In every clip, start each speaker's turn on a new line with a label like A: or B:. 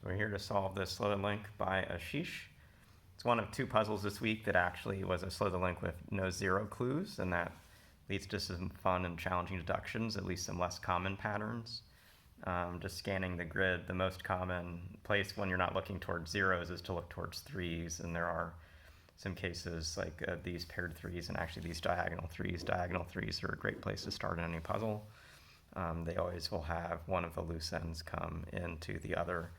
A: So we're here to solve this Slitherlink by Ashish. It's one of two puzzles this week that actually was a Slitherlink with no zero clues, and that leads to some fun and challenging deductions, at least some less common patterns. Just scanning the grid, the most common place when you're not looking towards zeros is to look towards threes, and there are some cases like these paired threes and actually these diagonal threes. Diagonal threes are a great place to start in any puzzle. They always will have one of the loose ends come into the other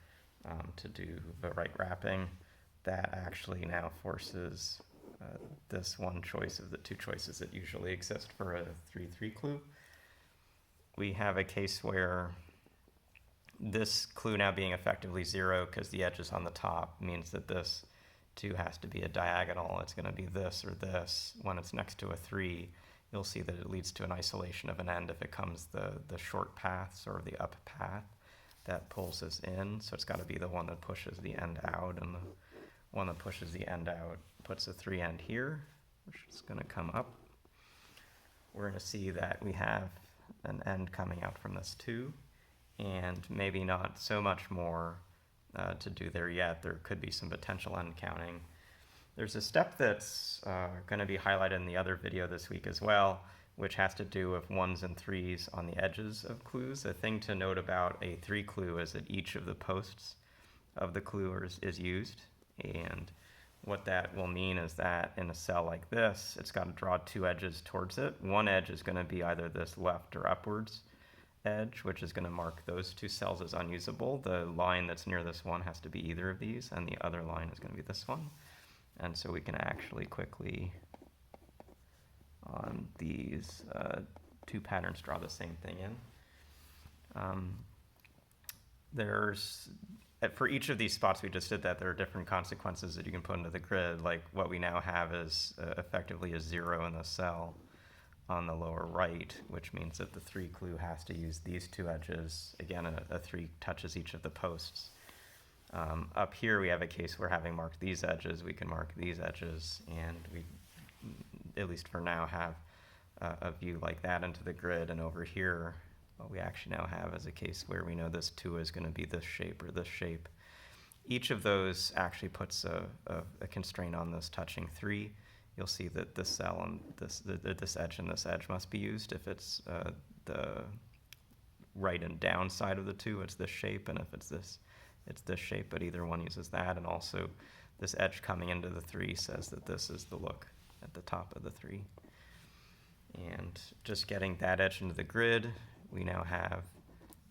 A: to do the right wrapping. That actually now forces this one choice of the two choices that usually exist for a 3-3 clue. We have a case where this clue now being effectively zero because the edge is on the top means that this 2 has to be a diagonal. It's going to be this or this. When it's next to a 3, you'll see that it leads to an isolation of an end if it comes the short path, or the up path, that pulls us in. So it's got to be the one that pushes the end out, and the one that pushes the end out puts a 3 end here, which is going to come up. We're going to see that we have an end coming out from this 2, and maybe not so much more to do there yet. There could be some potential end counting. There's a step that's going to be highlighted in the other video this week as well, which has to do with 1s and 3s on the edges of clues. The thing to note about a 3 clue is that each of the posts of the clue is used, and what that will mean is that in a cell like this, it's got to draw 2 edges towards it. One edge is going to be either this left or upwards edge, which is going to mark those 2 cells as unusable. The line that's near this one has to be either of these, and the other line is going to be this one. And so we can actually quickly, on these 2 patterns, draw the same thing in. For each of these spots we just did that, there are different consequences that you can put into the grid. Like what we now have is effectively a 0 in the cell on the lower right, which means that the 3 clue has to use these 2 edges. Again, a 3 touches each of the posts. Up here we have a case where, having marked these edges, we can mark these edges, and we, at least for now, have a view like that into the grid. And over here, what we actually now have is a case where we know this 2 is going to be this shape or this shape. Each of those actually puts a constraint on this touching 3. You'll see that this cell and this edge and this edge must be used. If it's the right and down side of the 2, it's this shape, and if it's this shape, but either one uses that. And also this edge coming into the 3 says that this is the look at the top of the 3. And just getting that edge into the grid, we now have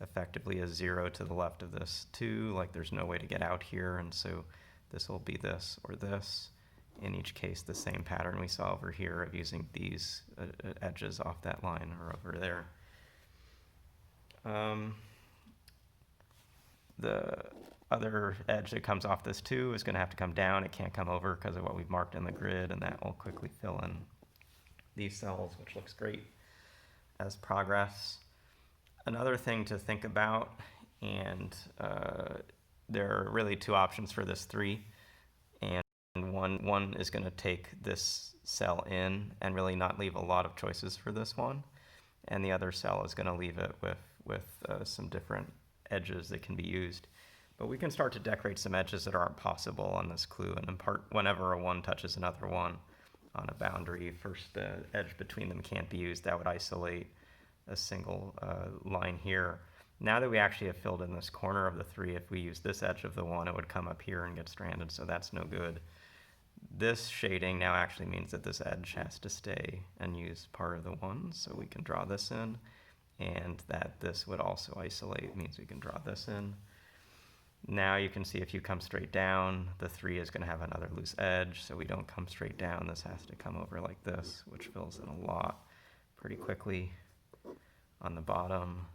A: effectively a 0 to the left of this 2, like there's no way to get out here, and so this will be this or this. In each case, the same pattern we saw over here of using these edges off that line or over there. The other edge that comes off this 2 is going to have to come down. It can't come over because of what we've marked in the grid, and that will quickly fill in these cells, which looks great as progress. Another thing to think about, and there are really 2 options for this 3, and one is going to take this cell in and really not leave a lot of choices for this one, and the other cell is going to leave it with some different edges that can be used. But we can start to decorate some edges that aren't possible on this clue, and in part, whenever a 1 touches another 1 on a boundary, first the edge between them can't be used. That would isolate a single line here. Now that we actually have filled in this corner of the 3, if we use this edge of the 1, it would come up here and get stranded, so that's no good. This shading now actually means that this edge has to stay and use part of the 1, so we can draw this in, and that this would also isolate means we can draw this in. Now you can see if you come straight down, the 3 is going to have another loose edge, so we don't come straight down. This has to come over like this, which fills in a lot pretty quickly. On the bottom,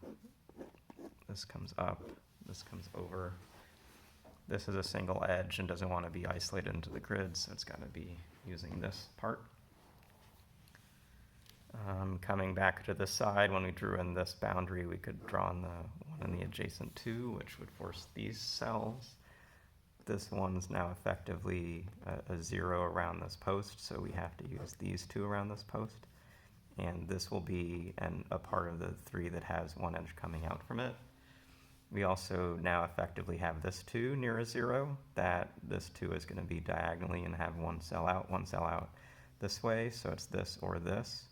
A: this comes up, this comes over. This is a single edge and doesn't want to be isolated into the grid, so it's got to be using this part. Coming back to the side, when we drew in this boundary, we could draw in the one in the adjacent 2, which would force these cells. This one's now effectively a 0 around this post, so we have to use these 2 around this post. And this will be a part of the 3 that has 1 edge coming out from it. We also now effectively have this 2 near a 0, that this 2 is going to be diagonally and have one cell out this way, so it's this or this.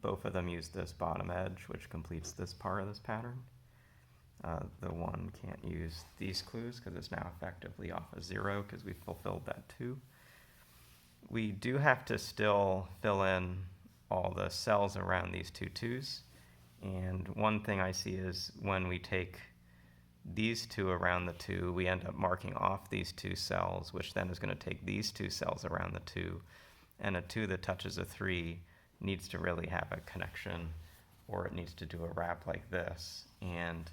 A: Both of them use this bottom edge, which completes this part of this pattern. The 1 can't use these clues because it's now effectively off a 0 because we fulfilled that 2. We do have to still fill in all the cells around these two 2's. And one thing I see is when we take these 2 around the 2, we end up marking off these 2 cells, which then is going to take these 2 cells around the 2. And a 2 that touches a 3 needs to really have a connection, or it needs to do a wrap like this. And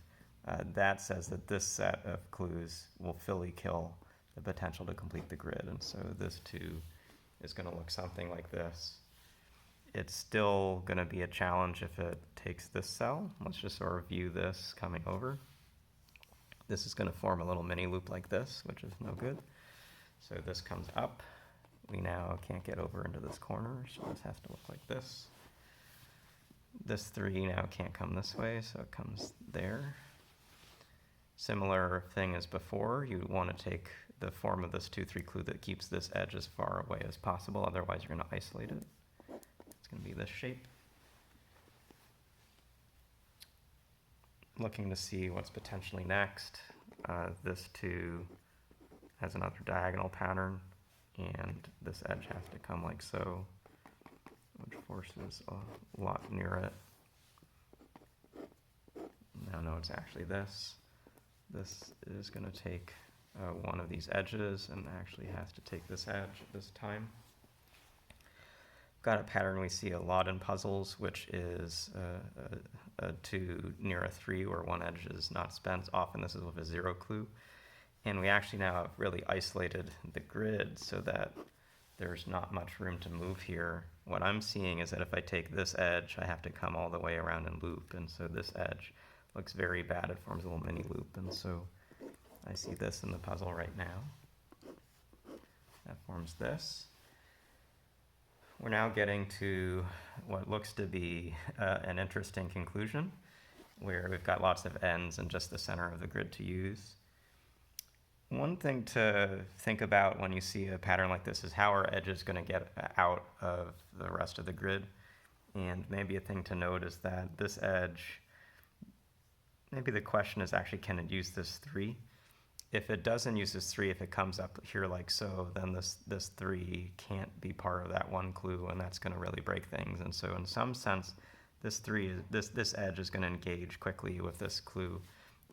A: that says that this set of clues will fully kill the potential to complete the grid. And so this 2 is going to look something like this. It's still going to be a challenge if it takes this cell. Let's just sort of view this coming over. This is going to form a little mini loop like this, which is no good. So this comes up. We now can't get over into this corner, so this has to look like this. This 3 now can't come this way, so it comes there. Similar thing as before, you want to take the form of this 2-3 clue that keeps this edge as far away as possible, otherwise you're going to isolate it. It's going to be this shape. Looking to see what's potentially next. This 2 has another diagonal pattern, and this edge has to come like so, which forces a lot near it. Now no, it's actually this. This is going to take one of these edges and actually has to take this edge at this time. Got a pattern we see a lot in puzzles, which is a 2 near a 3 where one edge is not spent. Often this is with a 0 clue. And we actually now have really isolated the grid so that there's not much room to move here. What I'm seeing is that if I take this edge, I have to come all the way around and loop. And so this edge looks very bad. It forms a little mini loop. And so I see this in the puzzle right now. That forms this. We're now getting to what looks to be an interesting conclusion, where we've got lots of ends and just the center of the grid to use. One thing to think about when you see a pattern like this is how are edges going to get out of the rest of the grid. And maybe a thing to note is that this edge, maybe the question is actually, can it use this 3? If it doesn't use this 3, if it comes up here like so, then this 3 can't be part of that one clue, and that's going to really break things. And so in some sense, this edge is going to engage quickly with this clue,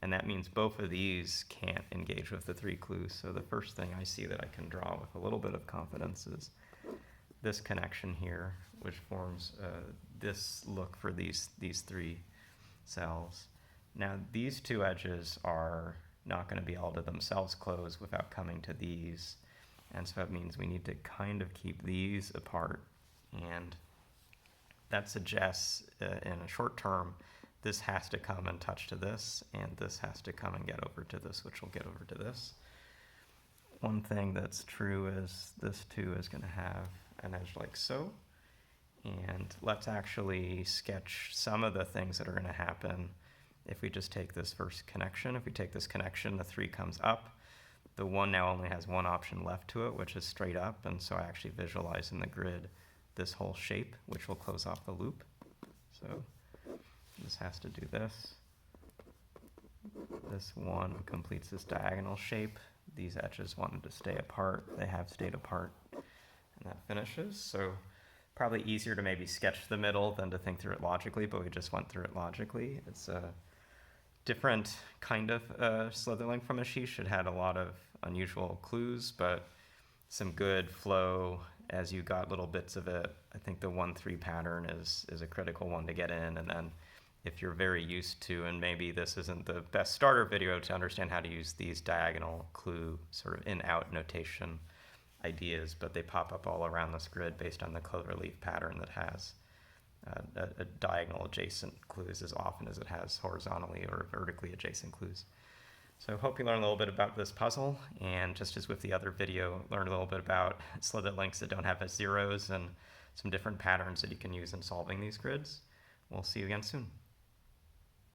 A: and that means both of these can't engage with the 3 clues. So the first thing I see that I can draw with a little bit of confidence is this connection here, which forms this look for these 3 cells. Now these 2 edges are not going to be able to themselves close without coming to these, and so it means we need to kind of keep these apart, and that suggests in a short term this has to come and touch to this, and this has to come and get over to this, which will get over to this. One thing that's true is this 2 is going to have an edge like so, and let's actually sketch some of the things that are going to happen if we just take this first connection. If we take this connection, the 3 comes up. The 1 now only has one option left to it, which is straight up, and so I actually visualize in the grid this whole shape, which will close off the loop. So this has to do this. This 1 completes this diagonal shape. These edges wanted to stay apart. They have stayed apart, and that finishes. So probably easier to maybe sketch the middle than to think through it logically, but we just went through it logically. It's a different kind of Slitherlink from Ashish. It had a lot of unusual clues, but some good flow as you got little bits of it. I think the 1-3 pattern is a critical one to get in, and then if you're very used to, and maybe this isn't the best starter video to understand how to use these diagonal clue sort of in-out notation ideas, but they pop up all around this grid based on the cloverleaf pattern that has a diagonal adjacent clues as often as it has horizontally or vertically adjacent clues. So hope you learned a little bit about this puzzle, and just as with the other video, learned a little bit about Slitherlinks that don't have zeros and some different patterns that you can use in solving these grids. We'll see you again soon.